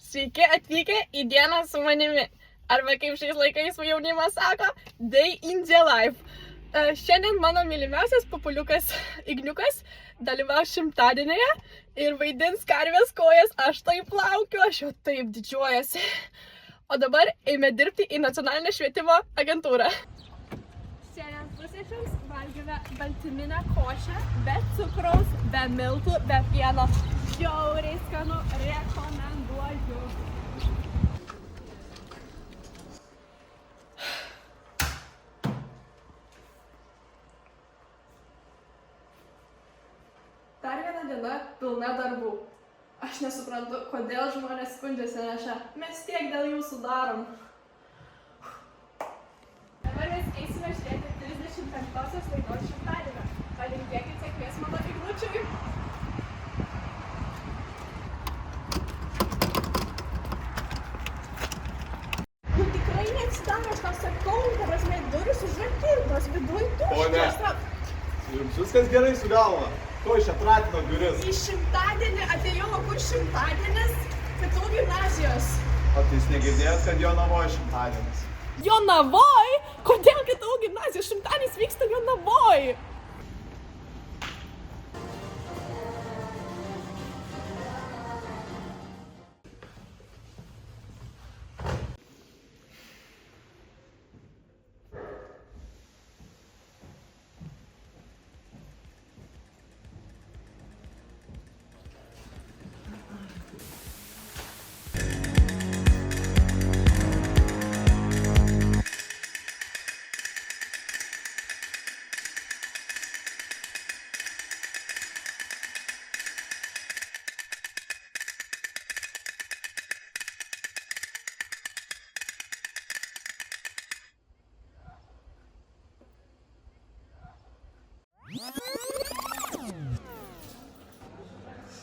Sveiki atvykę į dieną su manimi. Arba kaip šiais laikais jaunimas sako, Day in the life. Šiandien mano mylimiausias papuliukas Igniukas dalyvaus šimtadienyje ir vaidins karvės kojas. Aš taip laukiu, aš jau taip didžiuojasi. O dabar eime dirbti į Nacionalinę švietimo agentūrą. Šiandien pusryčiams valgėme baltyminę košę, be cukraus, be miltų, be pieno. Žiauriai skanu, rekomenduoju. Dar viena diena pilna darbų. Aš nesuprantu, kodėl žmonės skundžiasi neša. Mes tiek dėl jūsų darom. Dabar mes eisime žiūrėti 35-osios laidos šimtadienio. Palinkėkit sėkmės mano Ignučiui. Nu tikrai neatsidaro, aš tau sakau, prasme, durys užrakintos, viduj tuščias. Jums viskas gerai su galva? Ko iš atratino duris? Į šimtadienį atėjau, o kur šimtadienis? Kitų gimnazijos. O tai jūs negirdėjot, kad Jonavoje šimtadienis? Jonavoj? Kodėl kitų gimnazijos šimtadienis vyksta Jonavoj?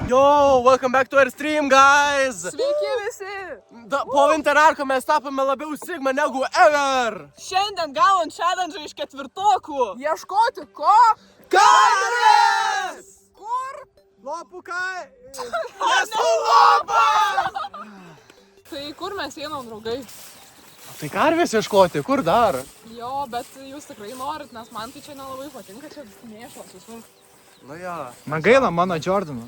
Yo, welcome back to our stream, guys! Sveiki visi! Po Winter Arko mes tapome labiau Sigma negu ever! Šiandien gavom challenge iš ketvirtokų. Ieškoti ko? Karvės! Kur? Lopukai! Esu lopas! Tai kur mes einam, draugai? Tai karvės ieškoti, kur dar? Jo, bet jūs tikrai norit, nes man tai čia nelabai patinka, čia mėšlas visur. Nu jo. Man gaila mano Jordano.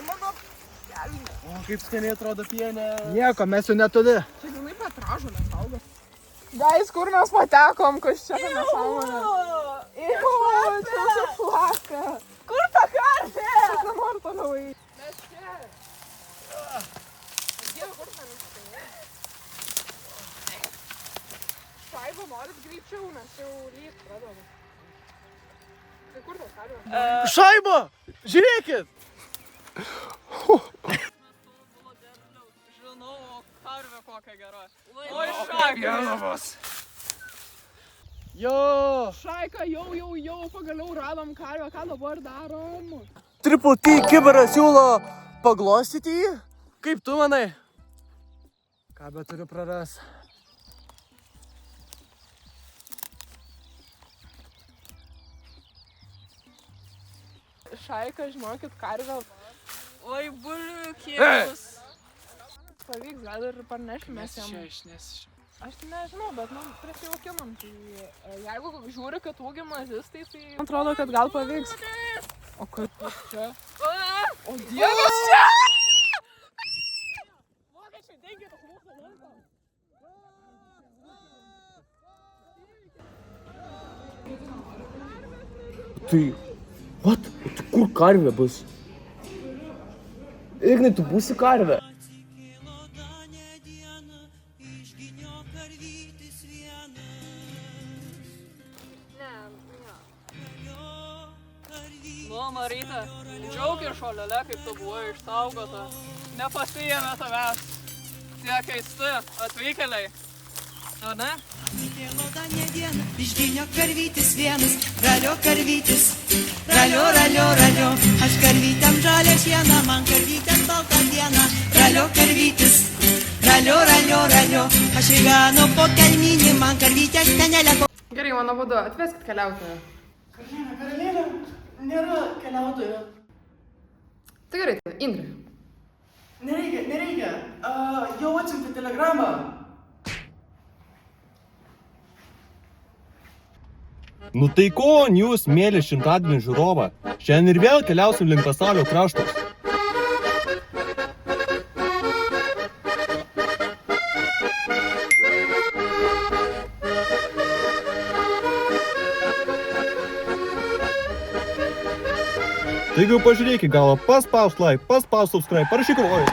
Mano kelnė. O kaip skaniai atrodo pienė. Nieko, mes jau netoli. Čia grinai petražolės auga. Guys, kur mes patekom, kas čia ta nesąmonė? Čia čia plaka. Kur ta karvė? Aš nenoriu toliau eiti. Mes čia. Dieve, kur ten įsitėjai? Šaibo, norit greičiau, nes jau ryt pradedam. Tai kur ta karvė? Šaiba! Žiūrėkit! Žinau, karvė kokia gera. Oi, šaika. Jo! Šaika, jau, pagaliau radom karvę, ką dabar darom? Triple T kiberas siūlo paglostyti jį? Kaip tu manai? Ką bet turiu praras? Šaika, žinokit, karvę. Oi, buliu, kiek bus. Pavyks, gal ir parnešimės jam. Aš tai nežinau, bet man prisijaukinam. Tai jeigu žiūri, kad ūgi mazistai, tai... Man atrodo, kad gal pavyks. O kaip čia? O Dievas čia! Vokiečiai, denkit mūsų laiko. Tai, what? Tai kur karvė bus? Ignai, tu būsi karvė? Nu, Maryte, džiaugis šolele, kaip tu buvai išsaugota. Nepasiėmė tavęs. Tie keisti atvykėliai. O ne? Lodane diena, išginio karvytis vienas, ralio karvytis, ralio, aš karvytėm žalia šiena, man karvytėm balta diena, ralio karvytis, ralio, aš įgano po kelminį, man karvytės penelė. Gerai, mano vadu, atveskit keliautoją. Karalienė, nėra keliautojo. Tai gerai, Indrė. Nereikia. Jau atsiuntė telegramą. Nu tai ko, jūs, mėly šimtadienį žiūrovą? Šiandien ir vėl keliausim link pasaulio kraštos. Taigi pažiūrėk į galą, paspaus like, paspaus subscribe, parašyk oi.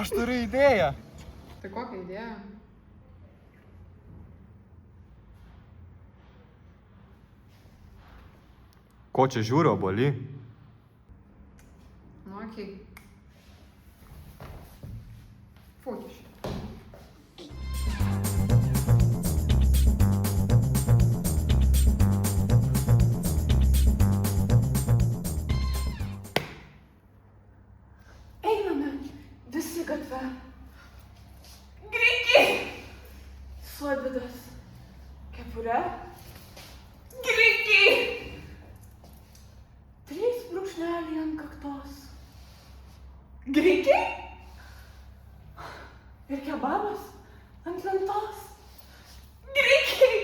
Aš turiu idėją. Tai kokia idėja? Ko čia žiūriu, oboli? Nu, okei. Futiš. Einame visi gatve. Greikiai! Suodvidas. Kepurė. Greikiai! 3 brūkšneliai ant kaktos. Greikiai! Ir kebabas ant lentos. Greikiai!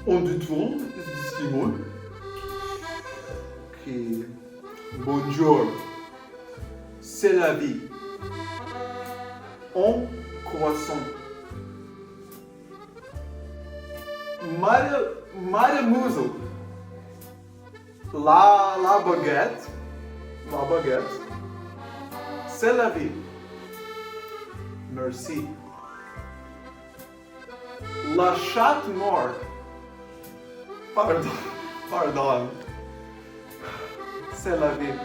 On dit tourne, Simon. Ok. Bonjour. C'est la vie. Un croissant. Mademoiselle. La baguette. La baguette. C'est la vie. Merci. La chatte noire. Pardon. C'est la vie.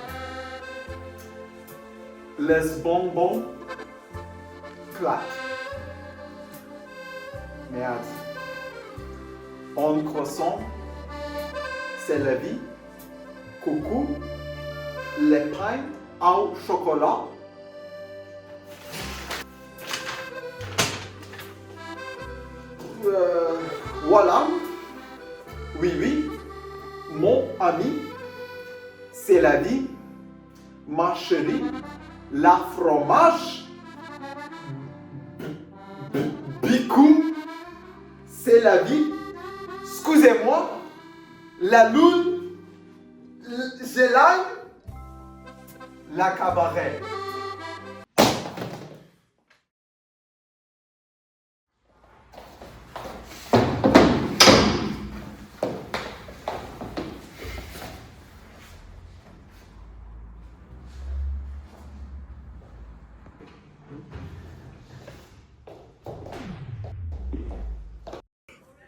Les bonbons plats. Merde. Un croissant. C'est la vie. Coucou. Les pains au chocolat. Voilà. Oui, mon ami, c'est la vie, ma chérie, la fromage, Bicoum, c'est la vie, excusez-moi, la lune, j'ai l'ail, la cabaret.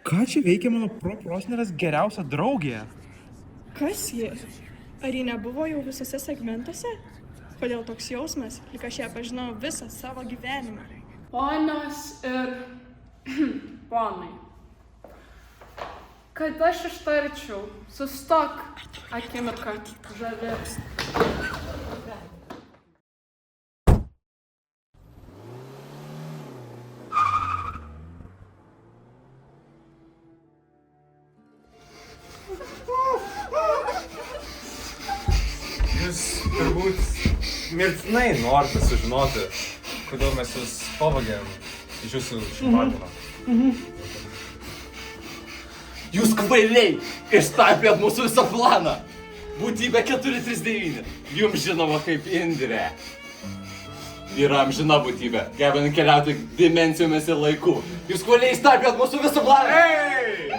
Ką čia veikia mano proprosenelis geriausia draugė? Kas ji? Ar ji nebuvo jau visose segmentuose? Kodėl toks jausmas, lyg aš ją pažinau visą savo gyvenimą? Ponios ir ponai, kad aš ištarčiau, sustok akimirką žavi. Jūs turbūt mirtinai norite sužinoti, kodėl mes jūs pavogėm iš jūsų šimtadienio. Jūs kvailiai ištaipėt mūsų visą planą. Būtybė 439. Jums žinoma kaip Indrė. Yra amžina būtybė, gebant keliauti dimensijomis ir laiku. Jūs kvailiai ištaipėt mūsų visą planą. Ei!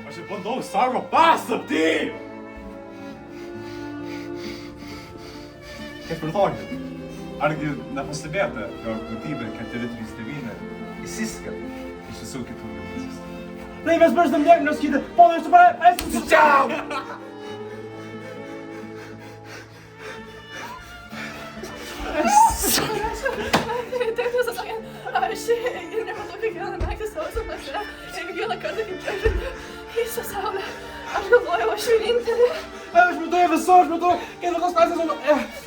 Aš jau bandau savo paslaptį! Ketvirtokė, argi nepastebėjote, jog būtybė 439 įsiskiria iš visų kitų dimencijų? Tai mes baždam nieko nesakyti, ponai, suprantate, esu Čiau! aš ir nematau kiekvieną naktį savo sapnuose. Ir kiekvieną kartą, kaip aš visą saulę, aš galvoju, aš vienintelė. Aš matau visur, aš matau ketvirtos klasės,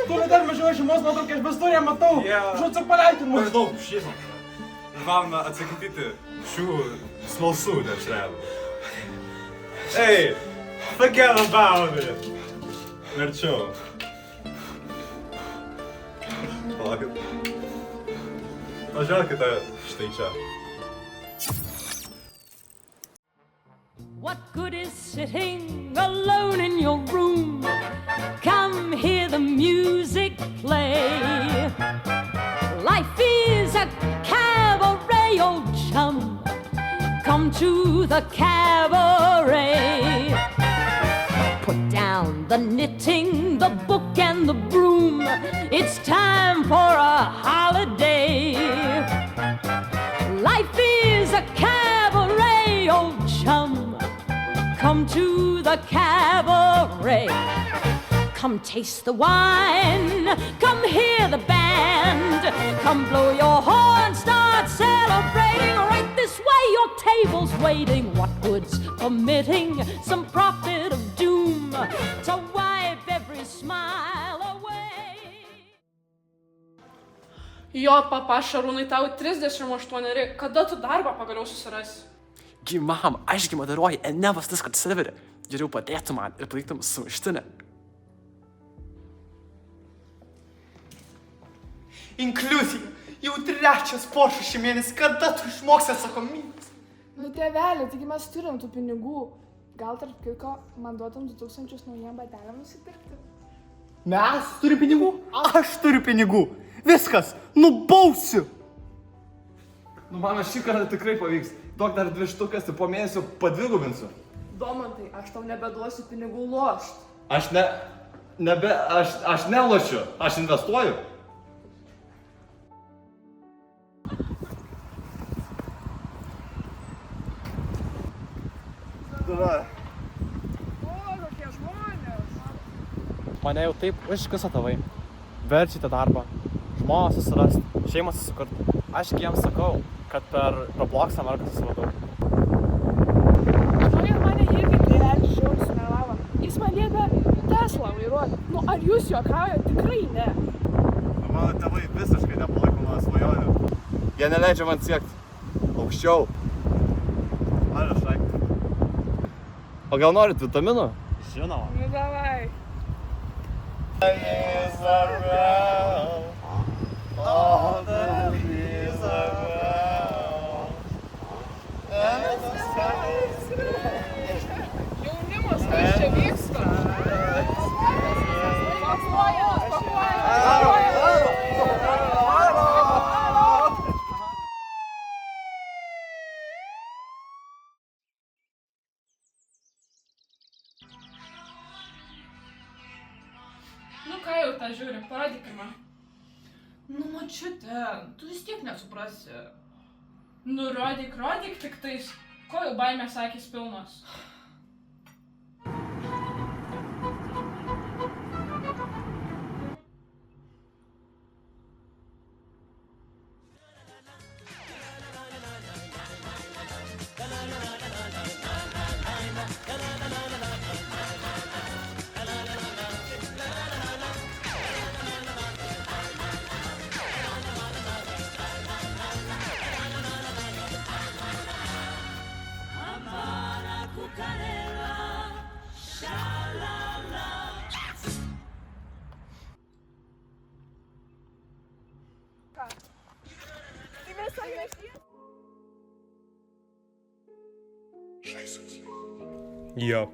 tu dar važiuoju šeimos nuotraukę, aš besturę matau. Aš atsuk paleidin mus. Maždaug šeimą. Valna atsakyti šių smalsų dešrelių. Hey, forget about it. Verčiau. Palaukit. Pažiūrėkite štai čia. What good is sitting alone in your room? Come hear the music play. Life is a cabaret, old chum. Come to the cabaret. Put down the knitting, the book and the broom. It's time for a holiday. Life is a cabaret, old chum. Come to the cabaret. Come taste the wine. Come hear the band. Come blow your horn, start celebrating. Right this way, your table's waiting. What good's permitting some prophet of doom to wipe every smile away? Jo, papa Šarūnai, tau 38, kada tu darbą pagaliau susirasi? Gi, mam, aš gi moderuoju Enevas Discord serverį. Geriau padėtų man ir paliktum sumuštinę. Inkliuzija. Jau 3 Porsche šį mėnesį. Kada tu išmoksi atsakomybės? Nu, tėvelė, taigi mes turim tų pinigų. Gal tarp kitko man duotum 2000 naujiem bateliam nusipirkti? Mes turi pinigų? Aš turiu pinigų. Viskas. Nubausiu. Nu, mano šį kartą tikrai pavyks. Duok dar 2 štukas ir po mėnesio padvigubinsiu. Domantai, aš tau nebeduosiu pinigų lošt. Aš nelošiu, aš investuoju. Kokie žmonės. Mane jau taip užkasa tėvai. Verčiate darbą, žmoną susirasti, šeimą susikurti. Aš jiems sakau, kad per Robloxą merką susivadau. Žmonės mane irgi tėvelis žiauriai sumelavo. Jis man liepė Teslą vairuoti. Nu, ar jūs juokaujat? Tikrai ne. Mano tėvai visiškai nepalaiko mano svajonių. Jie neleidžia man siekti aukščiau. Man aš raik. O gal norit vitaminų? Žinoma. Nu, davai. Jaunimas, kas čia vyksta? Nu ką jau tą žiūri, parodyk man. Nu, mačiute, tu vis tiek nesuprasi. Nu, rodyk tik tais, ko jau baimės akys pilnos. Jo.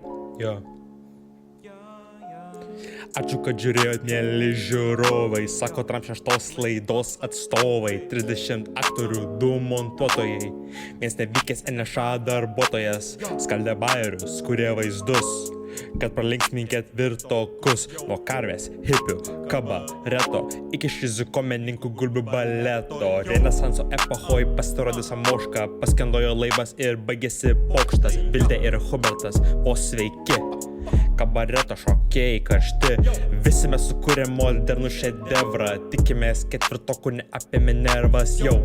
Ačiū, kad žiūrėjot, mėly žiūrovai. Sako Tram 6 laidos atstovai. 30 aktorių, 2 montuotojai. Vienas nevykęs NŠA darbuotojas. Skaldė bajerius, kurie vaizdus. Kad pralinksminkėt virtokus. Nuo karvės, hipių, kabareto iki šizukomeninkų gulbių baleto. Renesanso epochoj pasirodė Samoška. Paskendojo laivas ir baigėsi pokštas. Viltė ir Hubertas, o sveiki. Kabareto šokėjai karšti. Visi mes sukūrėm modernų šedevrą. Tikimės ketvirtokų neapėmė nervas jau.